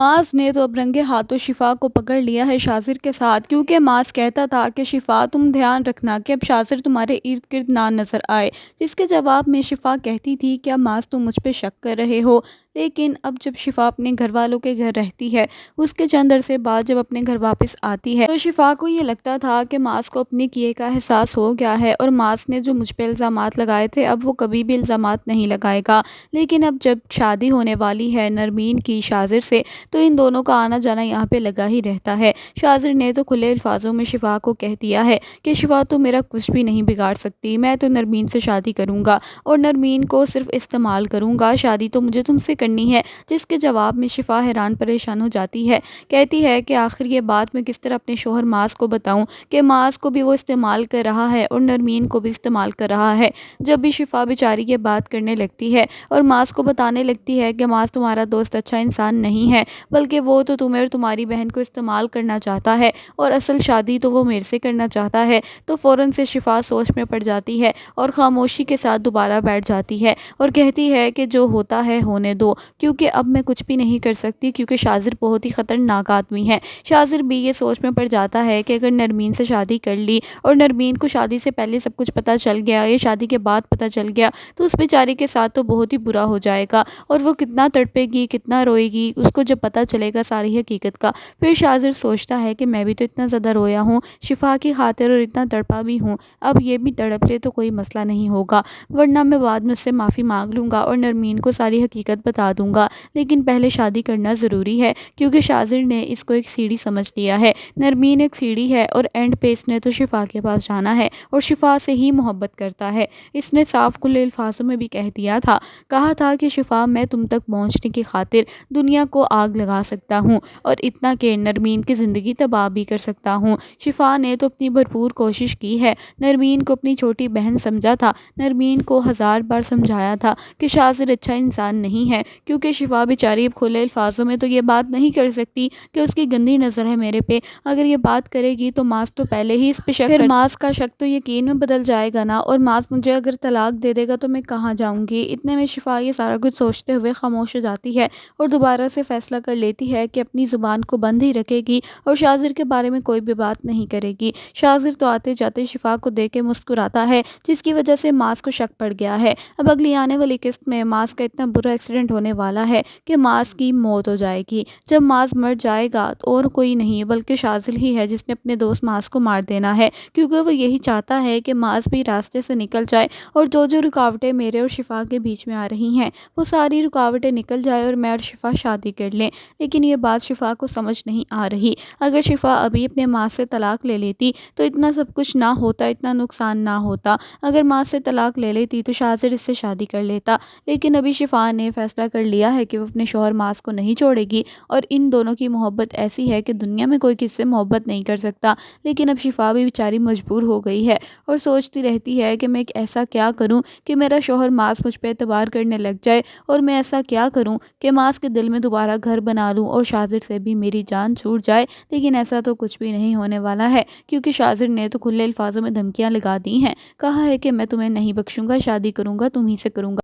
मास ने तो अब रंगे हाथों शिफा को पकड़ लिया है शाजिर के साथ, क्योंकि मास कहता था कि शिफा तुम ध्यान रखना कि अब शाजिर तुम्हारे इर्द गिर्द ना नजर आए, जिसके जवाब में शिफा कहती थी क्या मास तुम मुझ पे शक कर रहे हो। लेकिन अब जब शिफा अपने घर वालों के घर रहती है, उसके चंद अरसे बाद जब अपने घर वापस आती है, तो शिफा को ये लगता था कि मास को अपने किए का एहसास हो गया है और मास ने जो मुझ पे इल्ज़ामात लगाए थे अब वो कभी भी इल्ज़ामात नहीं लगाएगा। लेकिन अब जब शादी होने वाली है नरमीन की शाजिर से, तो इन दोनों का आना जाना यहाँ पे लगा ही रहता है। शाजिर ने तो खुले अल्फाजों में शिफा को कह दिया है कि शिफा तो मेरा कुछ भी नहीं बिगाड़ सकती, मैं तो नरमीन से शादी करूँगा और नरमीन को सिर्फ इस्तेमाल करूँगा, शादी तो मुझे तुमसे करनी है। जिसके जवाब में शिफा हैरान परेशान हो जाती है, कहती है कि आखिर ये बात मैं किस तरह अपने शोहर मास को बताऊँ कि मास को भी वो इस्तेमाल कर रहा है और नरमीन को भी इस्तेमाल कर रहा है। जब भी शिफा बेचारी ये बात करने लगती है और मास को बताने लगती है कि मास तुम्हारा दोस्त अच्छा इंसान नहीं है, बल्कि वो तो तुम्हें और तुम्हारी बहन को इस्तेमाल करना चाहता है और असल शादी तो वो मेरे से करना चाहता है, तो फ़ौरन से शिफा सोच में पड़ जाती है और ख़ामोशी के साथ दोबारा बैठ जाती है और कहती है कि जो होता है होने दो, क्योंकि अब मैं कुछ भी नहीं कर सकती, क्योंकि शाजिर बहुत ही ख़तरनाक आदमी है। शाजिर भी ये सोच में पड़ जाता है कि अगर नरमीन से शादी कर ली और नरमीन को शादी से पहले सब कुछ पता चल गया या शादी के बाद पता चल गया, तो उस बेचारी के साथ तो बहुत ही बुरा हो जाएगा और वो कितना तड़पेगी, कितना रोएगी उसको जब पता चलेगा सारी हकीकत का। फिर शाजिर सोचता है कि मैं भी तो इतना ज़्यादा रोया हूँ शिफा की खातिर और इतना तड़पा भी हूँ, अब ये भी तड़प ले तो कोई मसला नहीं होगा, वरना मैं बाद में उससे माफ़ी मांग लूँगा और नरमीन को सारी हकीकत बता दूँगा। लेकिन पहले शादी करना ज़रूरी है, क्योंकि शाजिर ने इसको एक सीढ़ी समझ लिया है। नरमीन एक सीढ़ी है और एंड पे इसने तो शिफा के पास जाना है और शिफा से ही मोहब्बत करता है। इसने साफ खुले अल्फाजों में भी कहा था कि शिफा मैं तुम तक पहुँचने की खातिर दुनिया को आग लगा सकता हूँ और इतना कि नरमीन की ज़िंदगी तबाह भी कर सकता हूँ। शिफा ने तो अपनी भरपूर कोशिश की है, नरमीन को अपनी छोटी बहन समझा था, नरमीन को हज़ार बार समझाया था कि शाजिर अच्छा इंसान नहीं है, क्योंकि शिफा बेचारी अब खुले अल्फाजों में तो ये बात नहीं कर सकती कि उसकी गंदी नज़र है मेरे पे, अगर ये बात करेगी तो मास तो पहले ही इस पे शक फिर मास का शक तो यकीन में बदल जाएगा ना, और मास मुझे अगर तलाक दे देगा तो मैं कहाँ जाऊँगी। इतने में शिफा ये सारा कुछ सोचते हुए खामोश हो जाती है और दोबारा से फैसला कर लेती है कि अपनी ज़ुबान को बंद ही रखेगी और शाजिर के बारे में कोई भी बात नहीं करेगी। शाजिर तो आते जाते शिफा को देख के मुस्कुराता है, जिसकी वजह से मास को शक पड़ गया है। अब अगली आने वाली किस्त में मास का इतना बुरा एक्सीडेंट होने वाला है कि मास की मौत हो जाएगी। जब मास मर जाएगा तो और कोई नहीं बल्कि शाजिल ही है जिसने अपने दोस्त मास को मार देना है, क्योंकि वो यही चाहता है कि मास भी रास्ते से निकल जाए और जो जो रुकावटें मेरे और शिफा के बीच में आ रही हैं वो सारी रुकावटें निकल जाए और मैं और शिफा शादी कर लें। लेकिन ये बात शिफा को समझ नहीं आ रही। अगर शिफा अभी अपने माँ से तलाक ले लेती तो इतना सब कुछ ना होता, इतना नुकसान ना होता। अगर माँ से तलाक ले लेती तो शाजिर इससे शादी कर लेता। लेकिन अभी शिफा ने फैसला कर लिया है कि वो अपने शौहर मास को नहीं छोड़ेगी और इन दोनों की मोहब्बत ऐसी है कि दुनिया में कोई किससे मोहब्बत नहीं कर सकता। लेकिन अब शिफा भी बेचारी मजबूर हो गई है और सोचती रहती है कि मैं एक ऐसा क्या करूं कि मेरा शौहर मास मुझ पर एतबार करने लग जाए, और मैं ऐसा क्या करूं कि मास के दिल में दोबारा घर बना लूं और शाजिर से भी मेरी जान छूट जाए। लेकिन ऐसा तो कुछ भी नहीं होने वाला है, क्योंकि शाजिर ने तो खुले अल्फाजों में धमकियां लगा दी हैं, कहा है कि मैं तुम्हें नहीं बख्शूंगा, शादी करूंगा तुम ही से करूंगा।